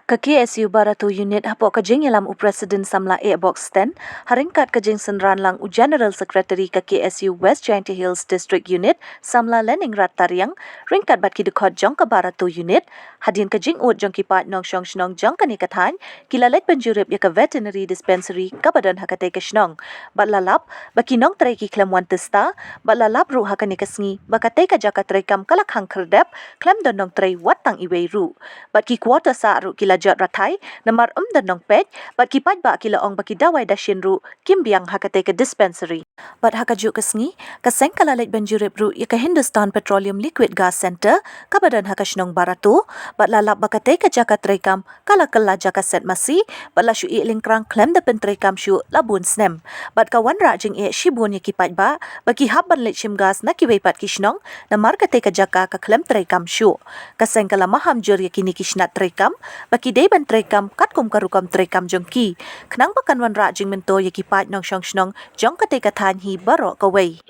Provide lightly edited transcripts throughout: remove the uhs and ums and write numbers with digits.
Kaki SU Baratu Unit hapok kajing yalam Presiden Samla Box 10, haringkat kajing senran lang General Secretary kaki SU West Jainti Hills District Unit Samla Leningrad Tariang, ringkat bat kidukot jong ke Baratu Unit, hadin kajing ut jong kipat nong syong shnong jong kanikatan, kilalet penjurip ya ke Veterinary Dispensary kabadan hakate ke shnong, bat lalap, baki nong tereki klem wan testa, bat lalap ru hakani kesngi, bakate ka jaka terekam kalak hang kerdep, klem don nong terei watang iwei ru, bat ki kuota sa ru kila jat ratai namar dan nong pet bat kipat ba kila ong baki dawai da shinru kimbiang hakate ke dispensary bat hakajuk kesngi kaseng kalalet banjurip ru ya ke Hindustan Petroleum Liquid Gas Center kabadan hakashnong baratu bat lalap bakate ke jakat rekam kala kala jaka set masi bat la syu lingkrang klem de pentrekam syu labun snem bat kawan ra jing shibun ya kipat ba baki habban let shim gas na kiwei pat kishnong namar kate ke jaka ka klem trekam syu kaseng kala maham jur ya kini kishnat trekam baki day ban trekam kat kum karukam trekam jongki kenang bakan wan ra jing mento ye kipat nong shong shnong jong kate katan hi baro kawei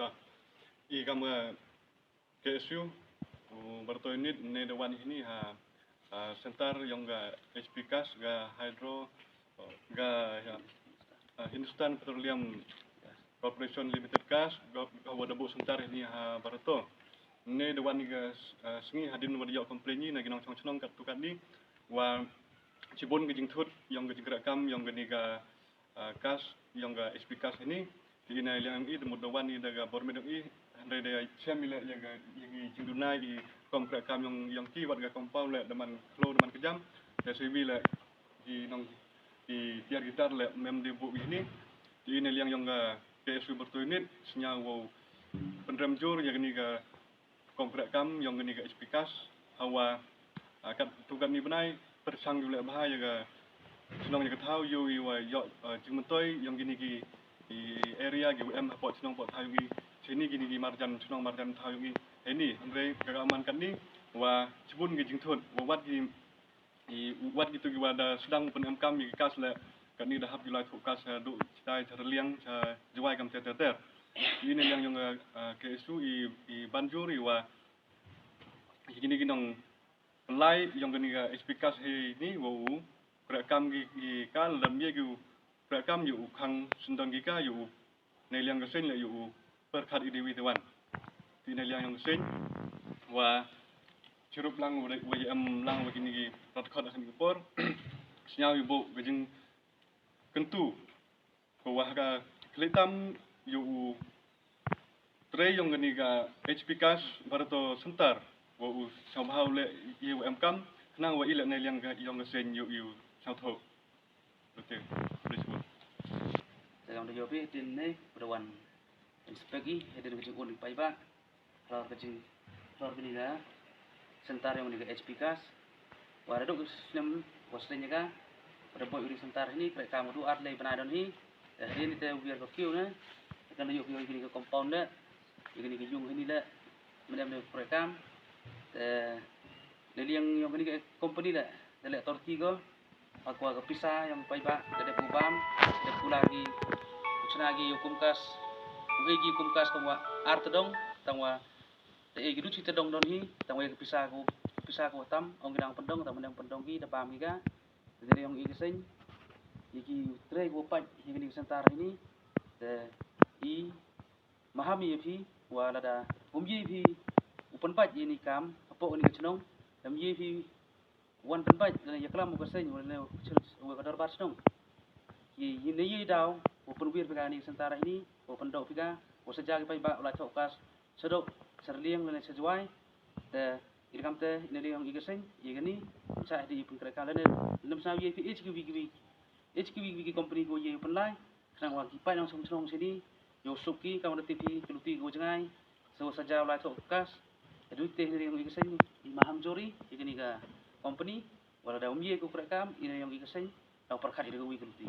I kam KSU berto ini ne dewan ini sentar yang ga HPCAS ga hydro ga Hindustan Petroleum Corporation Limited Gas ga wadabu sentar ini berto ne dewan ga sengi hadin wadiak komplain ni nagi nong shong shnong kat tukan ni wa cibon gejing thut yang gejing rakam yang geniga kas yang ga SP kas ini di ina yang i demut dawan ni daga bormedong i andre de chamile yang ga yang jindunai i komplek kam yang ki wat ga compound le deman klo deman kejam ya siwi le di nong di tiar gitar le mem di bu ini di ina yang ga PSU bertu unit senya wo pendrem jur yang geniga komplek kam yang geniga SP kas hawa kat tukan ni benai persang juga bahaya ga senong yang tahu yo iwa yo jimutoi yang gini ki area gi UM pot senong pot tahu gi sini gini gi marjan senong marjan tahu gi ini andre kagaman kan ni wa cibun gi jingthut wa wat gitu gi wada sedang pen MKM gi kas le kan ni dah hab julai fokus du cai terliang juai kam teter ini yang KSU i banjuri wa gini ginong pelai yang geniga SPCAS ini wo prakam gi kal lam ye gu prakam yu khang sundang gi ka yu nei liang ga sen le yu perkhat idewi tewan ti nei liang yang sen wa churup lang wo am lang begini gi rat khat akan gupor sinyal yu bo gejing kentu ko wa ga kletam yu tre yang geniga HPCAS barato sentar wo somehow le yu MKM nang wa ile nei liang ga yong sen yu sao tho betul betul dalam dia pi tin nei perwan inspeksi hadir kecing un pai ba kalau kecing kalau bini ga sentar yang di HPCAS wa reduk nem wasnya ga pada boy uri sentar ini mereka kamu tu adlai penadon ni hari ni kita biar kokiu na kan yuk ini ke compound dah ini ke jung ini dah mendem mereka dari yang ini ke company dah dari authority go aku agak pisah yang pai ba dari pubam dari lagi lagi hukumkas ugi hukumkas tangwa art dong tangwa egi du cita dong don hi tangwa ke pisah ku tam ong gidang pendong tam mendang pendong gi da pam gi ga dari yang igi sen igi tre go pat igi sentar ini de i mahami phi wala da umji phi upan pat ini kam apo ni chnong dam ye phi wan pan pat na yaklam ko sen wala wa kadar bat chnong ye ne ye daw upan wir pega ni sentara ini upan do pega wo sejak pai ba la chokas sedok serliang le sejuai de irkam te ne yang igasen ye gani sa di pun kra kala ne nam sa ye phi HQV company go ye upan lai sang wa ki pai nang song song sini yo suki kam TV keluti go jangai so saja la chokas edu te ne yang igasen ni maham jori ye gani ga company wala da umye ko prakam ina yang igasen daw perkhat ida go wi keluti